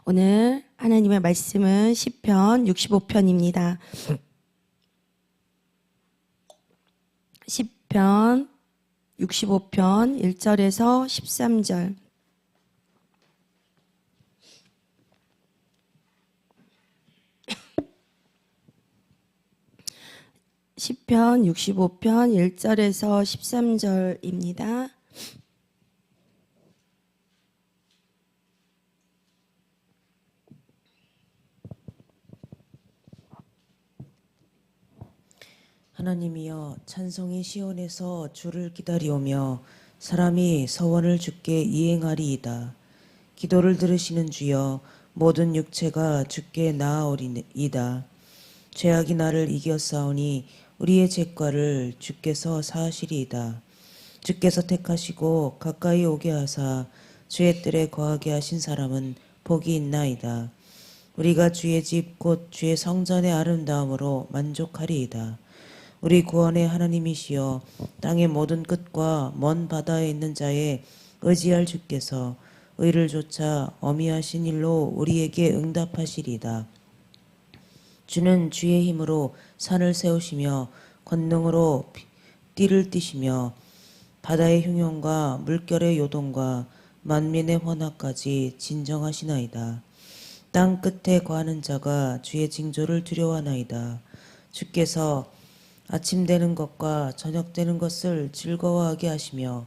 오늘 하나님의 말씀은 시편 65편입니다. 시편 65편 1절에서 13절. 시편 65편 1절에서 13절입니다. 하나님이여, 찬송이 시온에서 주를 기다리오며 사람이 서원을 주께 이행하리이다. 기도를 들으시는 주여, 모든 육체가 주께 나아오리이다. 죄악이 나를 이겨싸우니 우리의 죄과를 주께서 사하시리이다. 주께서 택하시고 가까이 오게 하사 주의 뜰에 거하게 하신 사람은 복이 있나이다. 우리가 주의 집 곧 주의 성전의 아름다움으로 만족하리이다. 우리 구원의 하나님이시여, 땅의 모든 끝과 먼 바다에 있는 자에 의지할 주께서 의를 좇아 어미하신 일로 우리에게 응답하시리이다. 주는 주의 힘으로 산을 세우시며 권능으로 띠를 띠시며 바다의 흉용과 물결의 요동과 만민의 환화까지 진정하시나이다. 땅 끝에 거하는 자가 주의 징조를 두려워하나이다. 주께서 아침 되는 것과 저녁 되는 것을 즐거워하게 하시며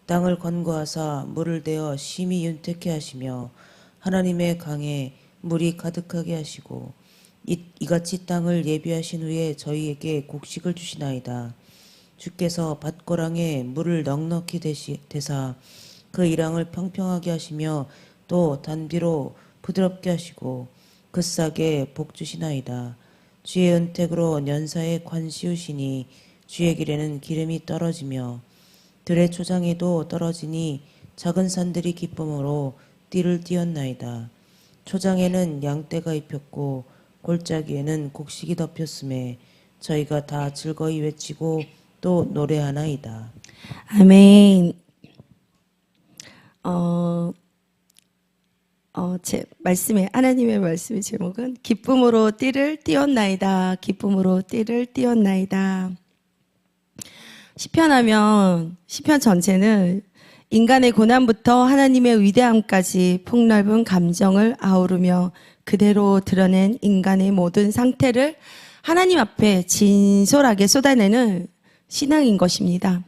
땅을 건고하사 물을 대어 심히 윤택케 하시며 하나님의 강에 물이 가득하게 하시고 이같이 땅을 예비하신 후에 저희에게 곡식을 주시나이다. 주께서 밭고랑에 물을 넉넉히 대사 그 이랑을 평평하게 하시며 또 단비로 부드럽게 하시고 그 싹에 복 주시나이다. 주의 은택으로 연사에 관 씌우시니 주의 길에는 기름이 떨어지며 들의 초장에도 떨어지니 작은 산들이 기쁨으로 띠를 띄었나이다. 초장에는 양떼가 입혔고 골짜기에는 곡식이 덮였음에 저희가 다 즐거이 외치고 또 노래하나이다. 아멘. 하나님의 말씀의 제목은 기쁨으로 띠를 띄었나이다. 기쁨으로 띠를 띄었나이다. 시편하면 시편 전체는 인간의 고난부터 하나님의 위대함까지 폭넓은 감정을 아우르며 그대로 드러낸 인간의 모든 상태를 하나님 앞에 진솔하게 쏟아내는 신앙인 것입니다.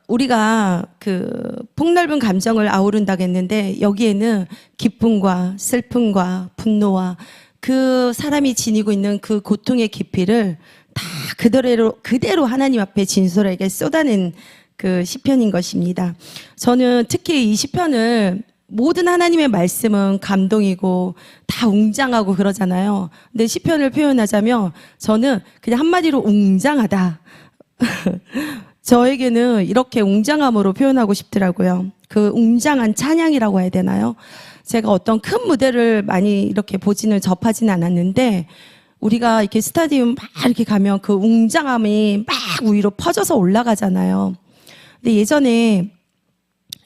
우리가 폭넓은 감정을 아우른다고 했는데 여기에는 기쁨과 슬픔과 분노와 그 사람이 지니고 있는 그 고통의 깊이를 다 그대로 하나님 앞에 진솔하게 쏟아낸 그 시편인 것입니다. 저는 특히 이 시편을 모든 하나님의 말씀은 감동이고 다 웅장하고 그러잖아요. 근데 시편을 표현하자면 저는 그냥 한마디로 웅장하다. 저에게는 이렇게 웅장함으로 표현하고 싶더라고요. 그 웅장한 찬양이라고 해야 되나요? 제가 어떤 큰 무대를 많이 이렇게 접하지는 않았는데 우리가 이렇게 스타디움 막 이렇게 가면 그 웅장함이 막 위로 퍼져서 올라가잖아요. 근데 예전에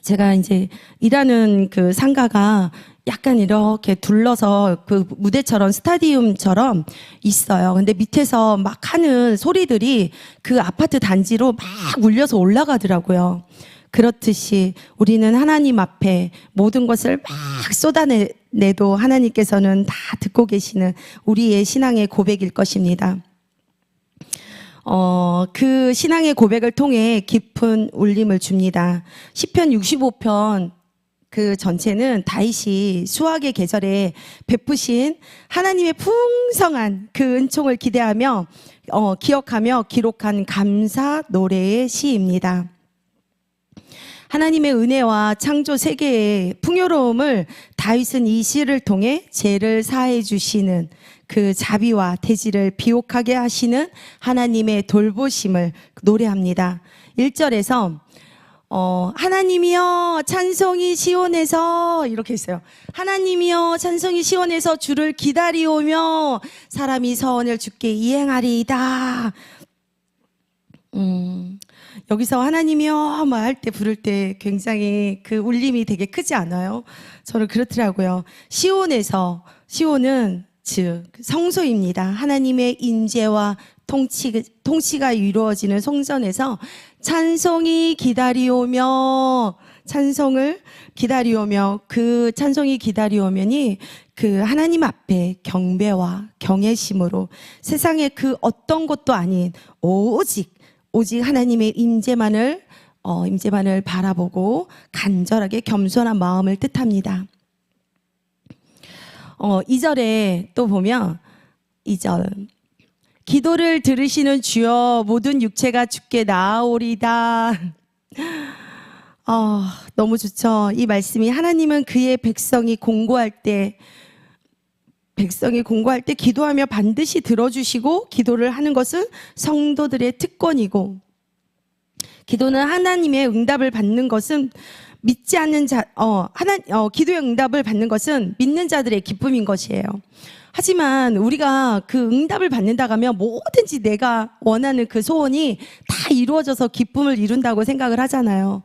제가 이제 일하는 그 상가가 약간 이렇게 둘러서 그 무대처럼 스타디움처럼 있어요. 근데 밑에서 막 하는 소리들이 그 아파트 단지로 막 울려서 올라가더라고요. 그렇듯이 우리는 하나님 앞에 모든 것을 막 쏟아내도 하나님께서는 다 듣고 계시는 우리의 신앙의 고백일 것입니다. 그 신앙의 고백을 통해 깊은 울림을 줍니다. 시편 65편 그 전체는 다윗이 수학의 계절에 베푸신 하나님의 풍성한 그 은총을 기억하며 기록한 감사 노래의 시입니다. 하나님의 은혜와 창조 세계의 풍요로움을 다윗은 이 시를 통해 죄를 사해 주시는 그 자비와 대지를 비옥하게 하시는 하나님의 돌보심을 노래합니다. 1절에서 하나님이여 찬송이 시온에서 이렇게 했어요. 하나님이여 찬송이 시온에서 주를 기다리오며 사람이 서원을 주께 이행하리이다. 여기서 하나님이여 막 할 때 부를 때 굉장히 그 울림이 되게 크지 않아요? 저는 그렇더라고요. 시온은 즉 성소입니다. 하나님의 인재와 통치가 이루어지는 성전에서 찬송이 기다리오며 그 찬송이 기다리오면이 그 하나님 앞에 경배와 경외심으로 세상의 그 어떤 것도 아닌 오직 하나님의 임재만을 바라보고 간절하게 겸손한 마음을 뜻합니다. 2절에 또 보면 2절 기도를 들으시는 주여 모든 육체가 주께 나아오리다. 너무 좋죠. 이 말씀이 하나님은 그의 백성이 공고할 때 기도하며 반드시 들어주시고 기도를 하는 것은 성도들의 특권이고 기도는 하나님의 응답을 받는 것은 믿지 않는 기도의 응답을 받는 것은 믿는 자들의 기쁨인 것이에요. 하지만 우리가 그 응답을 받는다고 하면 뭐든지 내가 원하는 그 소원이 다 이루어져서 기쁨을 이룬다고 생각을 하잖아요.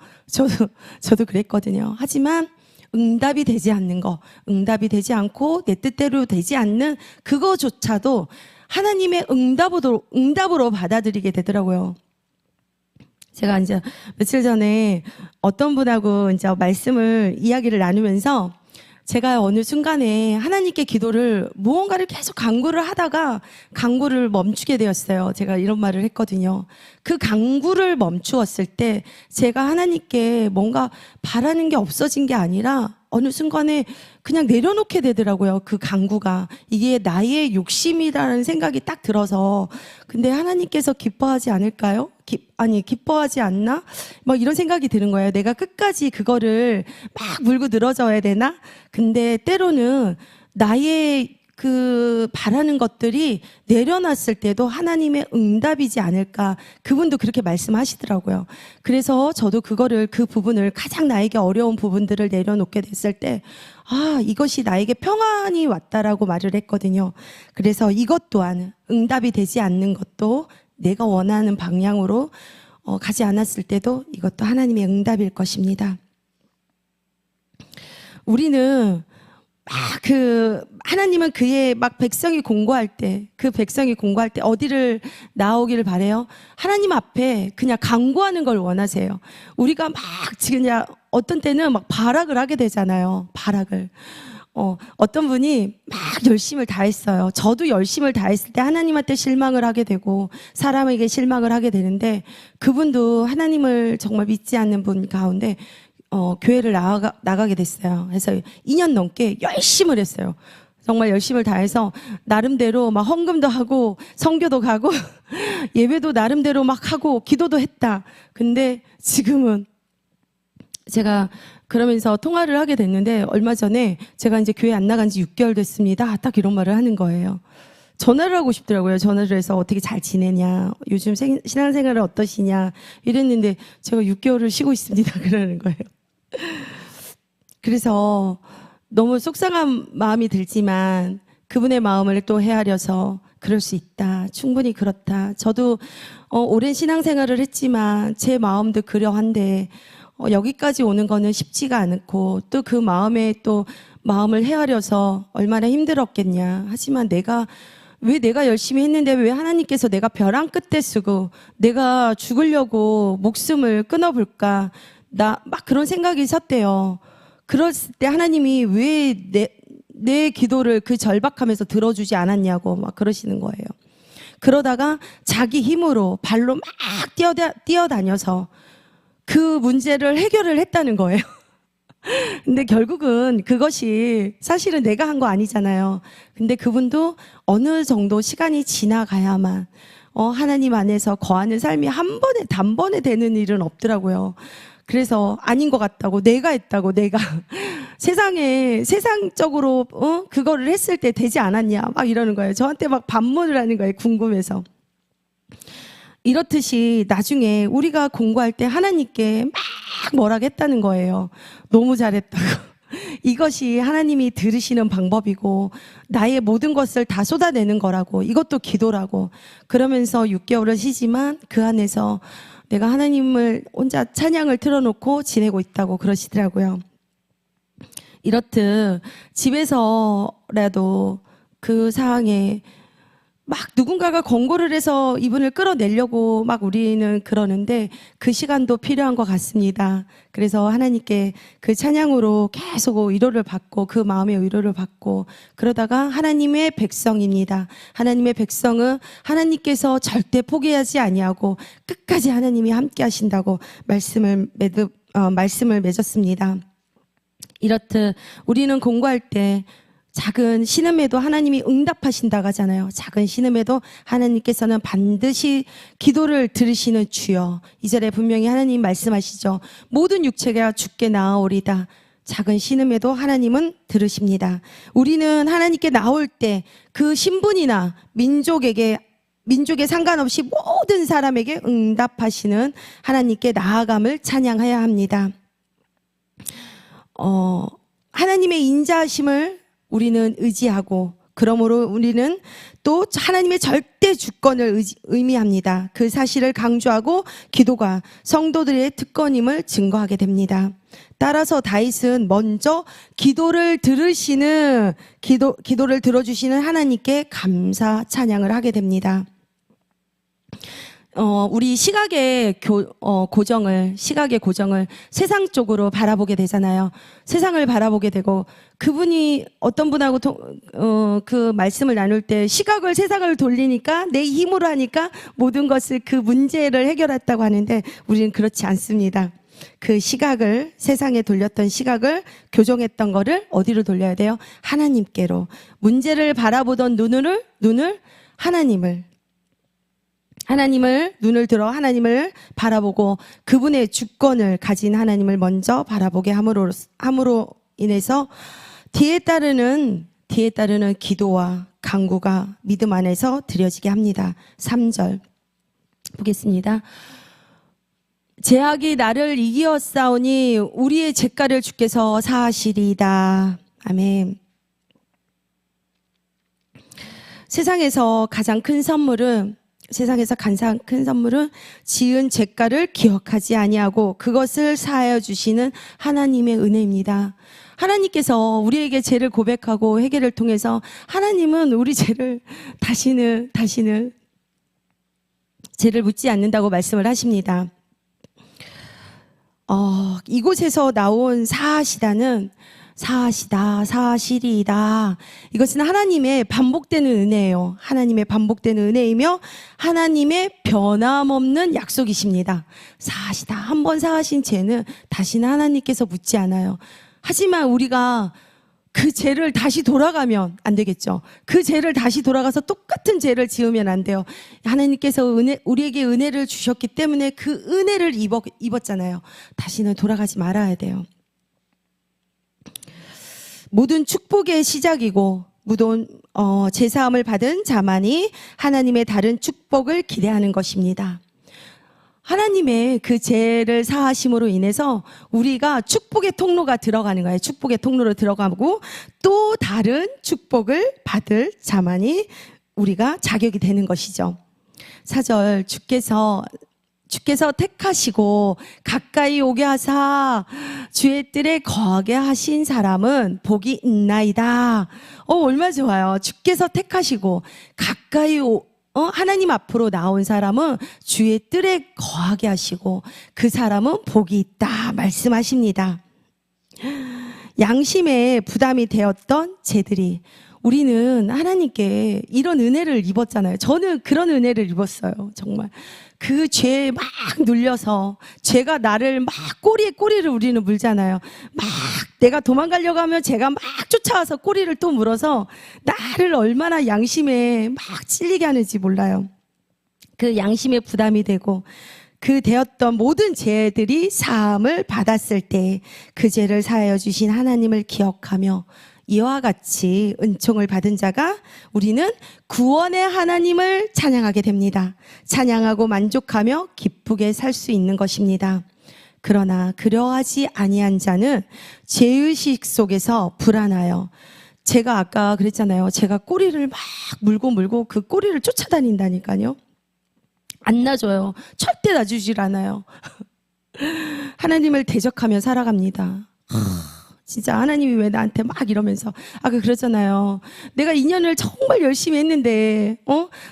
저도 그랬거든요. 하지만 응답이 되지 않고 내 뜻대로 되지 않는 그거조차도 하나님의 응답으로 받아들이게 되더라고요. 제가 이제 며칠 전에 어떤 분하고 이제 이야기를 나누면서 제가 어느 순간에 하나님께 기도를 무언가를 계속 간구를 하다가 간구를 멈추게 되었어요. 제가 이런 말을 했거든요. 그 간구를 멈추었을 때 제가 하나님께 뭔가 바라는 게 없어진 게 아니라 어느 순간에 그냥 내려놓게 되더라고요. 그 간구가. 이게 나의 욕심이라는 생각이 딱 들어서 근데 하나님께서 기뻐하지 않을까요? 기뻐하지 않나? 막 이런 생각이 드는 거예요. 내가 끝까지 그거를 막 물고 늘어져야 되나? 근데 때로는 나의 그 바라는 것들이 내려놨을 때도 하나님의 응답이지 않을까. 그분도 그렇게 말씀하시더라고요. 그래서 저도 그 부분을 가장 나에게 어려운 부분들을 내려놓게 됐을 때 이것이 나에게 평안이 왔다라고 말을 했거든요. 그래서 이것 또한 응답이 되지 않는 것도 내가 원하는 방향으로 가지 않았을 때도 이것도 하나님의 응답일 것입니다. 우리는 하나님은 그의 백성이 공고할 때 어디를 나오기를 바래요? 하나님 앞에 그냥 간구하는 걸 원하세요. 우리가 그냥 어떤 때는 발악을 하게 되잖아요. 발악을. 어떤 분이 열심을 다했어요. 저도 열심을 다했을 때 하나님한테 실망을 하게 되고 사람에게 실망을 하게 되는데 그분도 하나님을 정말 믿지 않는 분 가운데 교회를 나가게 됐어요. 그래서 2년 넘게 열심을 했어요. 정말 열심을 다해서 나름대로 헌금도 하고 성교도 가고 예배도 나름대로 하고 기도도 했다. 근데 지금은 제가 그러면서 통화를 하게 됐는데 얼마 전에 제가 이제 교회 안 나간 지 6개월 됐습니다. 딱 이런 말을 하는 거예요. 전화를 하고 싶더라고요. 전화를 해서 어떻게 잘 지내냐, 요즘 신앙생활은 어떠시냐 이랬는데 제가 6개월을 쉬고 있습니다. 그러는 거예요. 그래서 너무 속상한 마음이 들지만 그분의 마음을 또 헤아려서 그럴 수 있다. 충분히 그렇다. 저도 오랜 신앙생활을 했지만 제 마음도 그러한데 여기까지 오는 거는 쉽지가 않고 또 그 마음을 헤아려서 얼마나 힘들었겠냐. 하지만 내가 열심히 했는데 왜 하나님께서 내가 벼랑 끝에 쓰고 내가 죽으려고 목숨을 끊어볼까. 그런 생각이 섰대요. 그랬을 때 하나님이 왜 내 기도를 그 절박하면서 들어주지 않았냐고 그러시는 거예요. 그러다가 자기 힘으로 발로 뛰어다녀서 그 문제를 해결을 했다는 거예요. 근데 결국은 그것이 사실은 내가 한 거 아니잖아요. 근데 그분도 어느 정도 시간이 지나가야만 하나님 안에서 거하는 삶이 단번에 되는 일은 없더라고요. 그래서 아닌 것 같다고 내가 했다고 내가 세상적으로 그거를 했을 때 되지 않았냐 이러는 거예요. 저한테 반문을 하는 거예요. 궁금해서. 이렇듯이 나중에 우리가 공부할 때 하나님께 뭐라고 했다는 거예요. 너무 잘했다고. 이것이 하나님이 들으시는 방법이고 나의 모든 것을 다 쏟아내는 거라고. 이것도 기도라고. 그러면서 6개월을 쉬지만 그 안에서 내가 하나님을 혼자 찬양을 틀어놓고 지내고 있다고 그러시더라고요. 이렇듯 집에서라도 그 상황에 막 누군가가 권고를 해서 이분을 끌어내려고 막 우리는 그러는데 그 시간도 필요한 것 같습니다. 그래서 하나님께 그 찬양으로 계속 위로를 받고 그 마음의 위로를 받고 그러다가 하나님의 백성입니다. 하나님의 백성은 하나님께서 절대 포기하지 아니하고 끝까지 하나님이 함께 하신다고 말씀을 맺었습니다. 이렇듯 우리는 공부할 때 작은 신음에도 하나님이 응답하신다고 하잖아요. 작은 신음에도 하나님께서는 반드시 기도를 들으시는 주여. 이 절에 분명히 하나님 말씀하시죠. 모든 육체가 주께 나아오리다. 작은 신음에도 하나님은 들으십니다. 우리는 하나님께 나올 때 그 신분이나 민족에 상관없이 모든 사람에게 응답하시는 하나님께 나아감을 찬양해야 합니다. 하나님의 인자하심을 우리는 의지하고 그러므로 우리는 또 하나님의 절대 주권을 의미합니다. 그 사실을 강조하고 기도가 성도들의 특권임을 증거하게 됩니다. 따라서 다윗은 먼저 기도를 들어주시는 하나님께 감사 찬양을 하게 됩니다. 우리 시각의 고정을 세상 쪽으로 바라보게 되잖아요. 세상을 바라보게 되고 그분이 어떤 분하고 그 말씀을 나눌 때 시각을 세상을 돌리니까 내 힘으로 하니까 모든 것을 그 문제를 해결했다고 하는데 우리는 그렇지 않습니다. 그 시각을 세상에 돌렸던 시각을 교정했던 거를 어디로 돌려야 돼요? 하나님께로. 문제를 바라보던 눈을 하나님을 눈을 들어 하나님을 바라보고 그분의 주권을 가진 하나님을 먼저 바라보게 함으로 인해서 뒤에 따르는 기도와 간구가 믿음 안에서 드려지게 합니다. 3절 보겠습니다. 제약이 나를 이기었사오니 우리의 죄가를 주께서 사하시리이다. 아멘. 세상에서 가장 큰 선물은 지은 죄가를 기억하지 아니하고 그것을 사하여 주시는 하나님의 은혜입니다. 하나님께서 우리에게 죄를 고백하고 회개를 통해서 하나님은 우리 죄를 다시는 죄를 묻지 않는다고 말씀을 하십니다. 이곳에서 나온 사하시리이다. 이것은 하나님의 반복되는 은혜예요. 하나님의 반복되는 은혜이며 하나님의 변함없는 약속이십니다. 사하시다. 한 번 사하신 죄는 다시는 하나님께서 묻지 않아요. 하지만 우리가 그 죄를 다시 돌아가면 안 되겠죠. 그 죄를 다시 돌아가서 똑같은 죄를 지으면 안 돼요. 하나님께서 우리에게 은혜를 주셨기 때문에 그 은혜를 입었잖아요. 다시는 돌아가지 말아야 돼요. 모든 축복의 시작이고 제사함을 받은 자만이 하나님의 다른 축복을 기대하는 것입니다. 하나님의 그 죄를 사하심으로 인해서 우리가 축복의 통로가 들어가는 거예요. 축복의 통로로 들어가고 또 다른 축복을 받을 자만이 우리가 자격이 되는 것이죠. 4절 주께서 택하시고 가까이 오게 하사 주의 뜰에 거하게 하신 사람은 복이 있나이다. 얼마나 좋아요. 주께서 택하시고 가까이 하나님 앞으로 나온 사람은 주의 뜰에 거하게 하시고 그 사람은 복이 있다 말씀하십니다. 양심에 부담이 되었던 죄들이 우리는 하나님께 이런 은혜를 입었잖아요. 저는 그런 은혜를 입었어요. 정말 그 죄에 막 눌려서 죄가 나를 막 꼬리에 꼬리를 우리는 물잖아요. 막 내가 도망가려고 하면 죄가 막 쫓아와서 꼬리를 또 물어서 나를 얼마나 양심에 막 찔리게 하는지 몰라요. 그 양심에 부담이 되고 그 되었던 모든 죄들이 사함을 받았을 때 그 죄를 사하여 주신 하나님을 기억하며 이와 같이 은총을 받은 자가 우리는 구원의 하나님을 찬양하게 됩니다. 찬양하고 만족하며 기쁘게 살 수 있는 것입니다. 그러나 그러하지 아니한 자는 죄의식 속에서 불안하여 제가 아까 그랬잖아요. 제가 꼬리를 막 물고 그 꼬리를 쫓아다닌다니까요. 안 놔줘요. 절대 놔주질 않아요. 하나님을 대적하며 살아갑니다. 진짜 하나님이 왜 나한테 막 이러면서 아까 그러잖아요. 내가 2년을 정말 열심히 했는데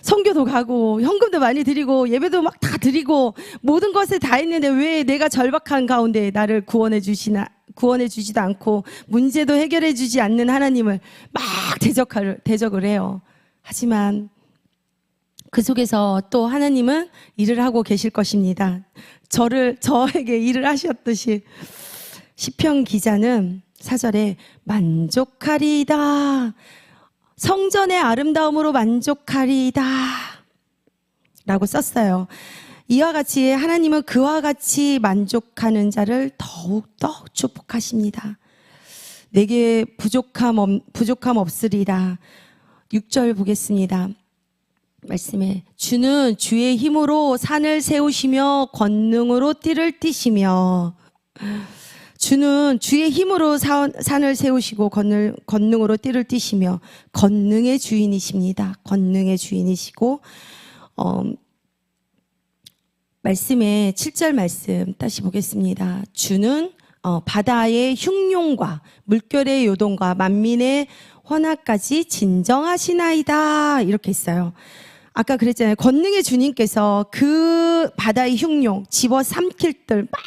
선교도 가고 현금도 많이 드리고 예배도 막 다 드리고 모든 것을 다 했는데 왜 내가 절박한 가운데 나를 구원해 주지도 않고 문제도 해결해 주지 않는 하나님을 막 대적을 해요. 하지만 그 속에서 또 하나님은 일을 하고 계실 것입니다. 저에게 일을 하셨듯이 시편 기자는 4절에 만족하리이다. 성전의 아름다움으로 만족하리이다. 라고 썼어요. 이와 같이 하나님은 그와 같이 만족하는 자를 더욱더 축복하십니다. 내게 부족함 없으리라. 6절 보겠습니다. 말씀에 주는 주의 힘으로 산을 세우시며 권능으로 띠를 띠시며 주는 주의 힘으로 산을 세우시고 권능으로 띠를 띠시며 권능의 주인이십니다. 권능의 주인이시고 말씀에 7절 말씀 다시 보겠습니다. 주는 바다의 흉룡과 물결의 요동과 만민의 환화까지 진정하시나이다 이렇게 했어요. 아까 그랬잖아요. 권능의 주님께서 그 바다의 흉룡 집어삼킬 들 막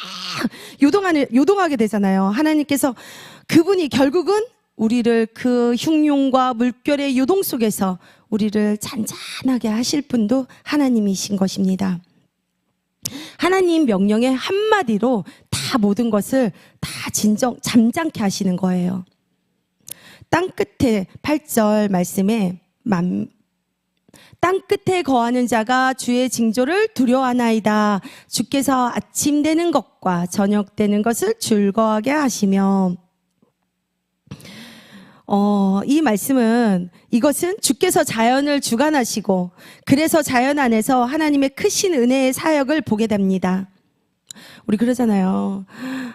요동하게 되잖아요. 하나님께서 그분이 결국은 우리를 그 흉룡과 물결의 요동 속에서 우리를 잔잔하게 하실 분도 하나님이신 것입니다. 하나님 명령의 한마디로 다 모든 것을 다 잠잠케 하시는 거예요. 땅끝에 8절 말씀에 땅끝에 거하는 자가 주의 징조를 두려워하나이다. 주께서 아침 되는 것과 저녁 되는 것을 즐거워하게 하시며 이 말씀은 이것은 주께서 자연을 주관하시고 그래서 자연 안에서 하나님의 크신 은혜의 사역을 보게 됩니다. 우리 그러잖아요.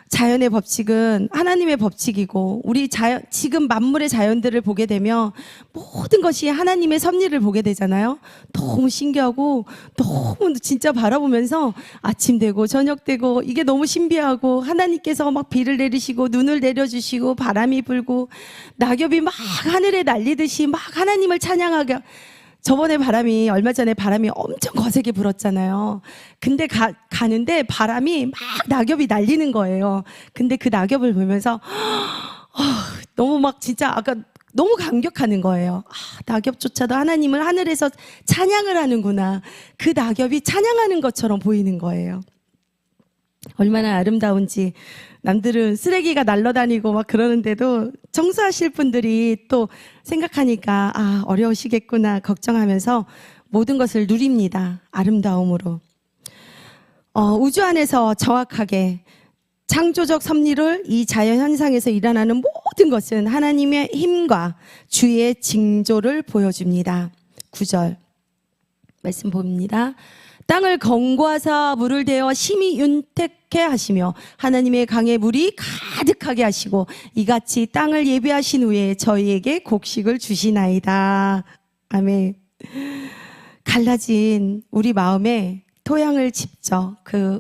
자연의 법칙은 하나님의 법칙이고 우리 지금 만물의 자연들을 보게 되면 모든 것이 하나님의 섭리를 보게 되잖아요. 너무 신기하고 너무 진짜 바라보면서 아침 되고 저녁 되고 이게 너무 신비하고 하나님께서 막 비를 내리시고 눈을 내려주시고 바람이 불고 낙엽이 막 하늘에 날리듯이 막 하나님을 찬양하게 저번에 얼마 전에 바람이 엄청 거세게 불었잖아요. 근데 가는데 바람이 막 낙엽이 날리는 거예요. 근데 그 낙엽을 보면서 너무 막 진짜 아까 너무 감격하는 거예요. 낙엽조차도 하나님을 하늘에서 찬양을 하는구나. 그 낙엽이 찬양하는 것처럼 보이는 거예요. 얼마나 아름다운지. 남들은 쓰레기가 날아다니고 막 그러는데도 청소하실 분들이 또 생각하니까 어려우시겠구나 걱정하면서 모든 것을 누립니다. 아름다움으로. 우주 안에서 정확하게 창조적 섭리를 이 자연 현상에서 일어나는 모든 것은 하나님의 힘과 주의 징조를 보여줍니다. 9절 말씀 봅니다. 땅을 건고하사 물을 대어 심히 윤택해 하시며 하나님의 강에 물이 가득하게 하시고 이같이 땅을 예비하신 후에 저희에게 곡식을 주시나이다. 아멘. 갈라진 우리 마음에 토양을 직접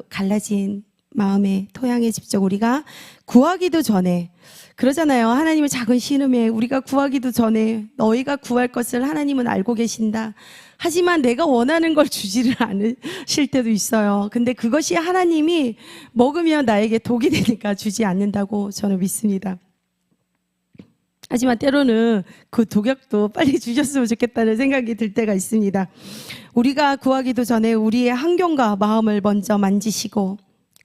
갈라진 마음에 토양에 직접 우리가 구하기도 전에 그러잖아요. 하나님의 작은 신음에 우리가 구하기도 전에 너희가 구할 것을 하나님은 알고 계신다. 하지만 내가 원하는 걸 주지를 않으실 때도 있어요. 근데 그것이 하나님이 먹으면 나에게 독이 되니까 주지 않는다고 저는 믿습니다. 하지만 때로는 그 독약도 빨리 주셨으면 좋겠다는 생각이 들 때가 있습니다. 우리가 구하기도 전에 우리의 환경과 마음을 먼저 만지시고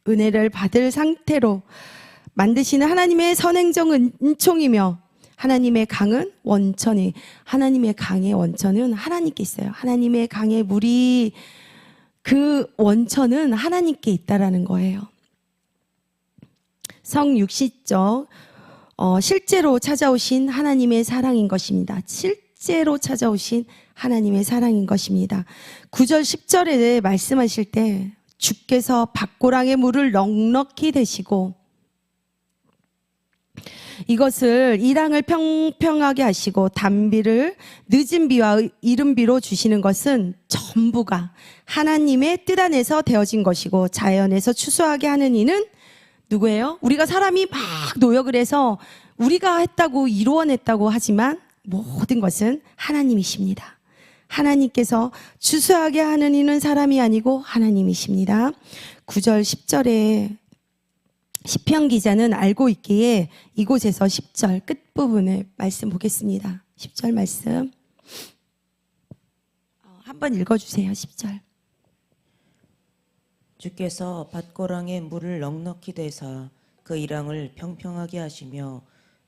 은혜를 받을 상태로 만드시는 하나님의 선행정 은총이며 하나님의 강은 원천이 하나님의 강의 원천은 하나님께 있어요. 하나님의 강의 물이 그 원천은 하나님께 있다라는 거예요. 성육신적 실제로 찾아오신 하나님의 사랑인 것입니다. 실제로 찾아오신 하나님의 사랑인 것입니다. 9절 10절에 말씀하실 때 주께서 밭고랑의 물을 넉넉히 대시고 이것을 이랑을 평평하게 하시고 단비를 늦은 비와 이른 비로 주시는 것은 전부가 하나님의 뜻 안에서 되어진 것이고 자연에서 추수하게 하는 이는 누구예요? 우리가 사람이 막 노력을 해서 우리가 했다고 이루어냈다고 하지만 모든 것은 하나님이십니다. 하나님께서 추수하게 하는 이는 사람이 아니고 하나님이십니다. 9절 10절에 시편 기자는 알고 있기에 이곳에서 10절 끝부분을 말씀 보겠습니다. 10절 말씀 한번 읽어주세요. 10절. 주께서 밭고랑에 물을 넉넉히 대사 그 이랑을 평평하게 하시며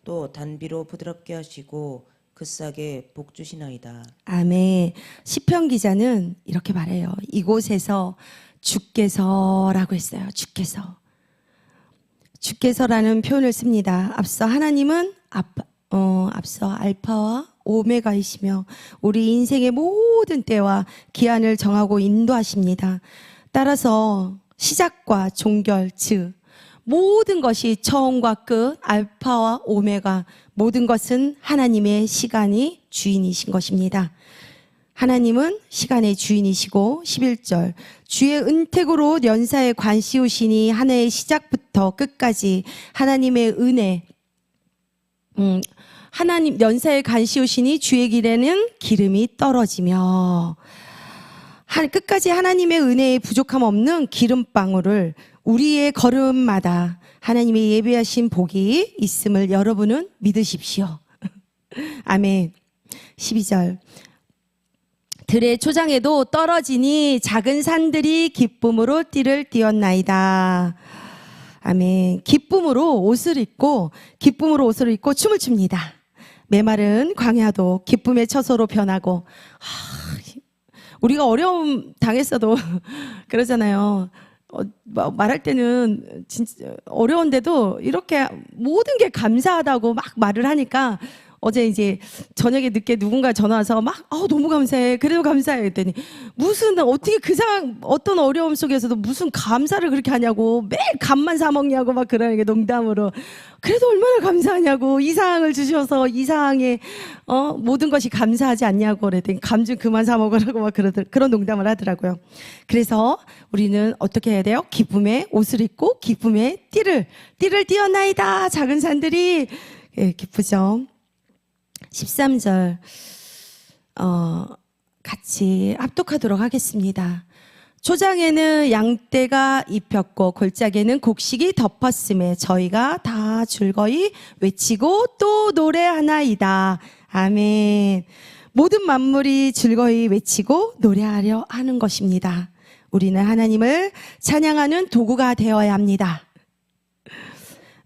또 단비로 부드럽게 하시고 그 싹에 복 주시나이다. 아멘. 시편 기자는 이렇게 말해요. 이곳에서 주께서라고 했어요. 주께서라는 표현을 씁니다. 앞서 하나님은 앞서 알파와 오메가이시며 우리 인생의 모든 때와 기한을 정하고 인도하십니다. 따라서 시작과 종결, 즉 모든 것이 처음과 끝, 알파와 오메가 모든 것은 하나님의 시간이 주인이신 것입니다. 하나님은 시간의 주인이시고 11절 주의 은택으로 연사에 관씌우시니 한 해의 시작부터 끝까지 하나님의 은혜 하나님 연사에 관씌우시니 주의 길에는 기름이 떨어지며 끝까지 하나님의 은혜에 부족함 없는 기름방울을 우리의 걸음마다 하나님의 예비하신 복이 있음을 여러분은 믿으십시오. 아멘. 12절 들의 초장에도 떨어지니 작은 산들이 기쁨으로 띠를 띄었나이다. 아멘. 기쁨으로 옷을 입고 춤을 춥니다. 메마른 광야도 기쁨의 처소로 변하고 우리가 어려움 당했어도 그러잖아요. 말할 때는 진짜 어려운데도 이렇게 모든 게 감사하다고 막 말을 하니까 어제 이제 저녁에 늦게 누군가 전화 와서 막 너무 감사해. 그래도 감사해 했더니 무슨 어떻게 그 상황 어떤 어려움 속에서도 무슨 감사를 그렇게 하냐고 매일 밥만 사 먹냐고 막 그러는 게 농담으로 그래도 얼마나 감사하냐고 이 상황을 주셔서 이 상황에 모든 것이 감사하지 않냐고 그랬더니 감 좀 그만 사 먹으라고 막 그런 농담을 하더라고요. 그래서 우리는 어떻게 해야 돼요? 기쁨의 옷을 입고 기쁨의 띠를 띄었나이다. 작은 산들이 기쁘죠. 13절 같이 합독하도록 하겠습니다. 초장에는 양떼가 입혔고 골짜기에는 곡식이 덮었음에 저희가 다 즐거이 외치고 또 노래하나이다. 아멘. 모든 만물이 즐거이 외치고 노래하려 하는 것입니다. 우리는 하나님을 찬양하는 도구가 되어야 합니다.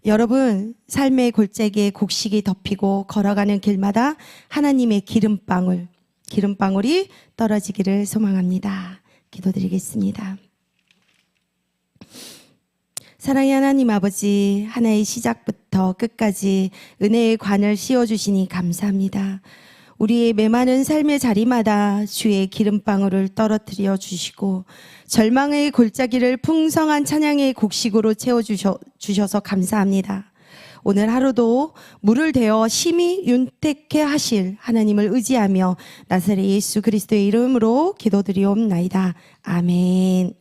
여러분, 삶의 골짜기에 곡식이 덮이고 걸어가는 길마다 하나님의 기름방울이 떨어지기를 소망합니다. 기도드리겠습니다. 사랑의 하나님 아버지, 하나의 시작부터 끝까지 은혜의 관을 씌워주시니 감사합니다. 우리의 메마른 삶의 자리마다 주의 기름방울을 떨어뜨려 주시고 절망의 골짜기를 풍성한 찬양의 곡식으로 채워주셔서 감사합니다. 오늘 하루도 물을 대어 심히 윤택케 하실 하나님을 의지하며 나사렛 예수 그리스도의 이름으로 기도드리옵나이다. 아멘.